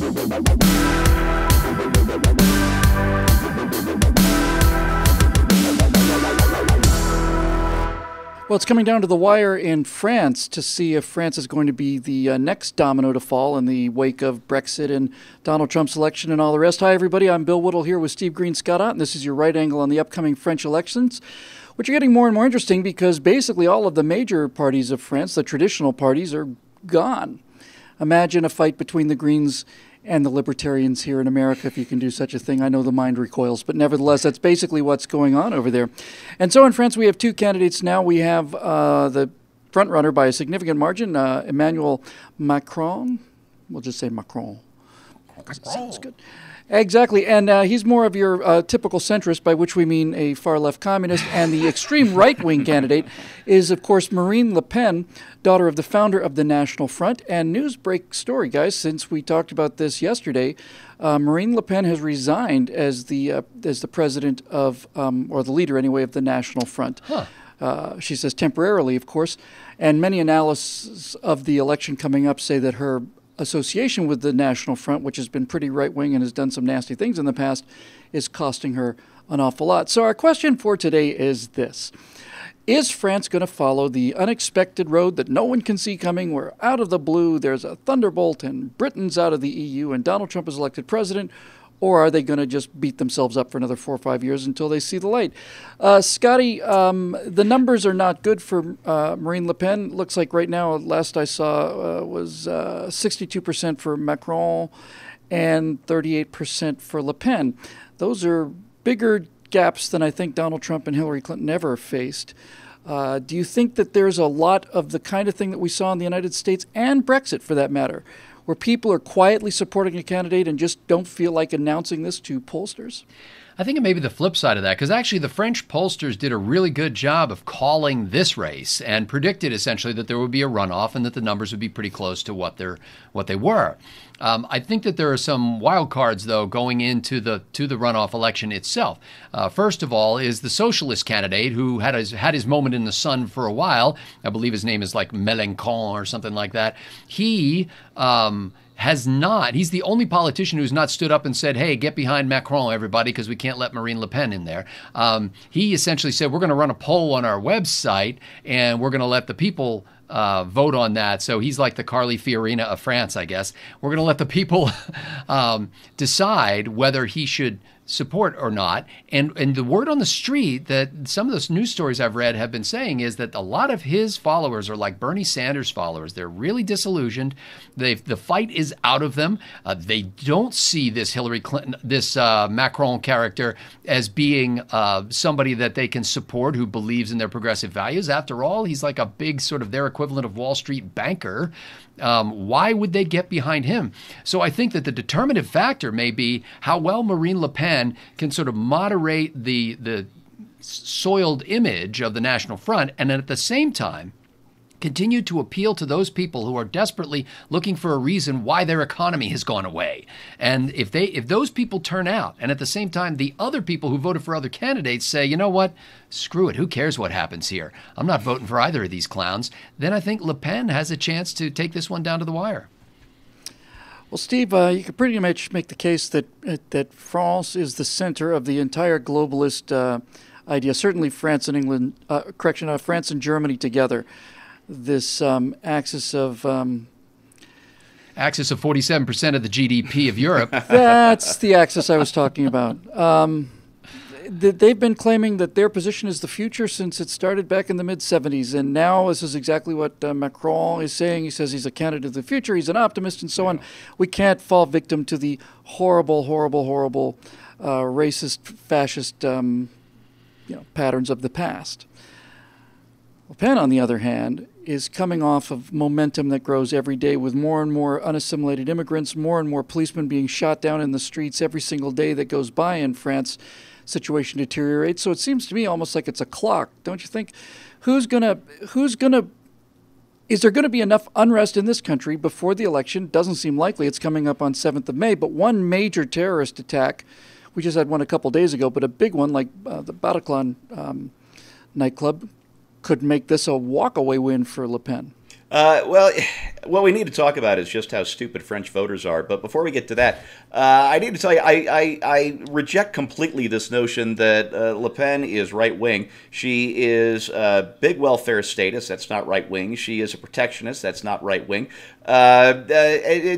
Well, it's coming down to the wire in France to see if France is going to be the next domino to fall in the wake of Brexit and Donald Trump's election and all the rest. Hi, everybody. I'm Bill Whittle here with Steve Green-Scott, and this is your right angle on the upcoming French elections, which are getting more and more interesting because basically all of the major parties of France, the traditional parties, are gone. Imagine a fight between the Greens and the Libertarians here in America, if you can do such a thing. I know the mind recoils, but nevertheless, that's basically what's going on over there. And so in France, we have two candidates now. We have the front-runner by a significant margin, Emmanuel Macron. We'll just say Macron. Sounds good. Exactly, and he's more of your typical centrist, by which we mean a far-left communist, and the extreme right-wing candidate is, of course, Marine Le Pen, daughter of the founder of the National Front. And news break story, guys, since we talked about this yesterday, Marine Le Pen has resigned as the president of, or the leader anyway, of the National Front. Huh. She says temporarily, of course, and many analysts of the election coming up say that her association with the National Front, which has been pretty right-wing and has done some nasty things in the past, is costing her an awful lot. So our question for today is this. Is France going to follow the unexpected road that no one can see coming, where out of the blue there's a thunderbolt and Britain's out of the EU and Donald Trump is elected president? Or are they going to just beat themselves up for another 4 or 5 years until they see the light? Scotty, the numbers are not good for Marine Le Pen. Looks like right now, last I saw, was 62% for Macron and 38% for Le Pen. Those are bigger gaps than I think Donald Trump and Hillary Clinton ever faced. Do you think that there's a lot of the kind of thing that we saw in the United States and Brexit, for that matter, where people are quietly supporting a candidate and just don't feel like announcing this to pollsters? I think it may be the flip side of that, because actually the French pollsters did a really good job of calling this race and predicted essentially that there would be a runoff and that the numbers would be pretty close to what they were. I think that there are some wild cards, though, going into the runoff election itself. First of all is the socialist candidate who had his moment in the sun for a while. I believe his name is like Mélenchon or something like that. He has not. He's the only politician who's not stood up and said, hey, get behind Macron, everybody, because we can't let Marine Le Pen in there. He essentially said, we're going to run a poll on our website and we're going to let the people vote on that. So he's like the Carly Fiorina of France, I guess. We're going to let the people decide whether he should support or not. And the word on the street that some of those news stories I've read have been saying is that a lot of his followers are like Bernie Sanders followers. They're really disillusioned. The fight is out of them. They don't see this Hillary Clinton, this Macron character as being somebody that they can support who believes in their progressive values. After all, he's like a big sort of their equivalent of Wall Street banker. Why would they get behind him? So I think that the determinative factor may be how well Marine Le Pen can sort of moderate the soiled image of the National Front, and at the same time continue to appeal to those people who are desperately looking for a reason why their economy has gone away. And if those people turn out, and at the same time the other people who voted for other candidates say, you know what, screw it, who cares what happens here? I'm not voting for either of these clowns, then I think Le Pen has a chance to take this one down to the wire. Well, Steve, you could pretty much make the case that France is the center of the entire globalist idea. Certainly, France and England, France and Germany together. This axis of 47% of the GDP of Europe. That's the axis I was talking about. They've been claiming that their position is the future since it started back in the mid-'70s, and now this is exactly what Macron is saying. He says he's a candidate of the future, he's an optimist, and so on. We can't fall victim to the horrible, racist, fascist patterns of the past. Le Pen, on the other hand, is coming off of momentum that grows every day with more and more unassimilated immigrants, more and more policemen being shot down in the streets every single day that goes by in France. Situation deteriorates. So it seems to me almost like it's a clock, don't you think? Is there going to be enough unrest in this country before the election? Doesn't seem likely. It's coming up on 7th of May. But one major terrorist attack, we just had one a couple days ago, but a big one like the Bataclan nightclub could make this a walk-away win for Le Pen. Well, what we need to talk about is just how stupid French voters are. But before we get to that, I need to tell you, I reject completely this notion that Le Pen is right wing. She is big welfare status. That's not right wing. She is a protectionist. That's not right wing.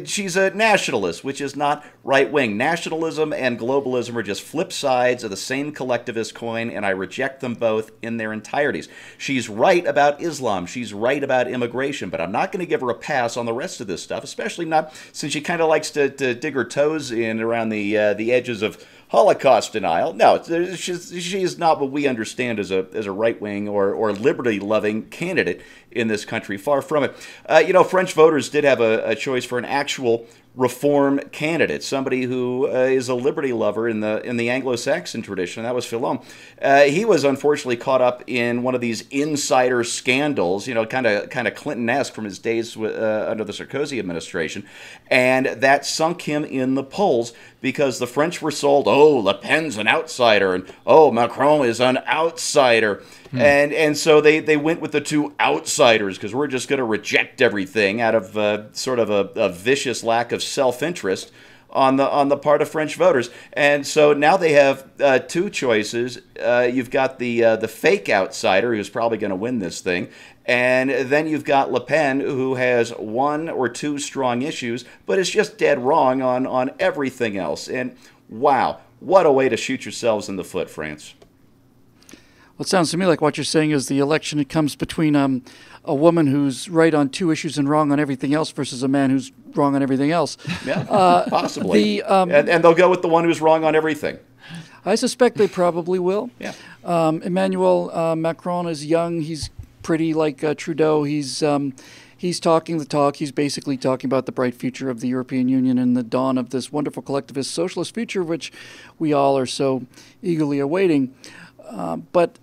She's a nationalist, which is not right wing. Nationalism and globalism are just flip sides of the same collectivist coin, and I reject them both in their entireties. She's right about Islam. She's right about immigration, but I'm not going to give her a pass on the rest of this stuff, especially not since she kind of likes to dig her toes in around the edges of Holocaust denial. No, she is not what we understand as a right-wing or liberty-loving candidate in this country. Far from it. French voters did have a choice for an actual reform candidate, somebody who is a liberty lover in the Anglo-Saxon tradition. That was Fillon. He was unfortunately caught up in one of these insider scandals, kind of Clinton-esque from his days under the Sarkozy administration, and that sunk him in the polls because the French were sold, oh, Le Pen's an outsider, and oh, Macron is an outsider. And so they went with the two outsiders because we're just going to reject everything out of sort of a vicious lack of self-interest on the part of French voters. And so now they have two choices. You've got the fake outsider who's probably going to win this thing. And then you've got Le Pen, who has one or two strong issues, but is just dead wrong on everything else. And wow, what a way to shoot yourselves in the foot, France. Well, it sounds to me like what you're saying is the election, it comes between a woman who's right on two issues and wrong on everything else versus a man who's wrong on everything else. Yeah, possibly. And they'll go with the one who's wrong on everything. I suspect they probably will. Yeah. Emmanuel Macron is young. He's pretty like Trudeau. He's talking the talk. He's basically talking about the bright future of the European Union and the dawn of this wonderful collectivist socialist future, which we all are so eagerly awaiting. But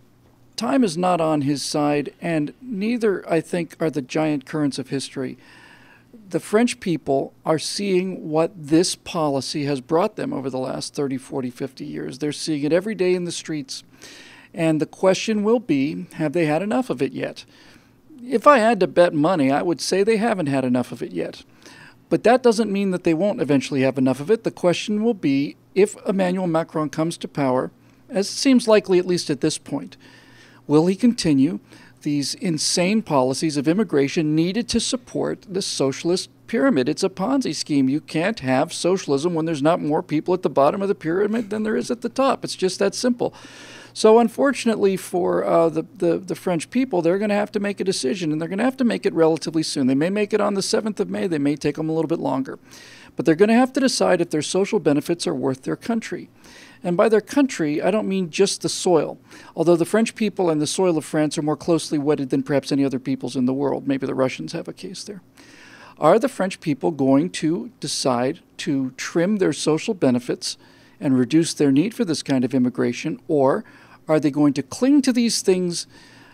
time is not on his side, and neither, I think, are the giant currents of history. The French people are seeing what this policy has brought them over the last 30, 40, 50 years. They're seeing it every day in the streets. And the question will be, have they had enough of it yet? If I had to bet money, I would say they haven't had enough of it yet. But that doesn't mean that they won't eventually have enough of it. The question will be, if Emmanuel Macron comes to power, as seems likely at least at this point, will he continue these insane policies of immigration needed to support the socialist pyramid? It's a Ponzi scheme. You can't have socialism when there's not more people at the bottom of the pyramid than there is at the top. It's just that simple. So unfortunately for the French people, they're going to have to make a decision, and they're going to have to make it relatively soon. They may make it on the 7th of May. They may take them a little bit longer. But they're going to have to decide if their social benefits are worth their country. And by their country, I don't mean just the soil, although the French people and the soil of France are more closely wedded than perhaps any other peoples in the world. Maybe the Russians have a case there. Are the French people going to decide to trim their social benefits and reduce their need for this kind of immigration, or are they going to cling to these things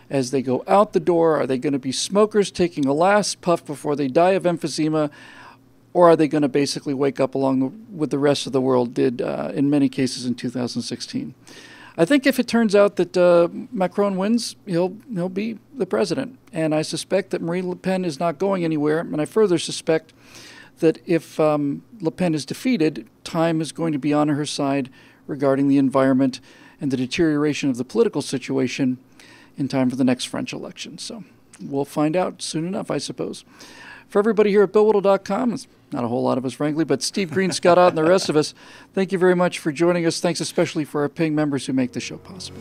as they go out the door? Are they going to be smokers taking a last puff before they die of emphysema? Or are they going to basically wake up with the rest of the world did in many cases in 2016? I think if it turns out that Macron wins, he'll be the president. And I suspect that Marine Le Pen is not going anywhere. And I further suspect that if Le Pen is defeated, time is going to be on her side regarding the environment and the deterioration of the political situation in time for the next French election. So we'll find out soon enough, I suppose. For everybody here at BillWhittle.com, it's not a whole lot of us, frankly, but Steve Green, Scott Ott, and the rest of us, thank you very much for joining us. Thanks especially for our paying members who make the show possible.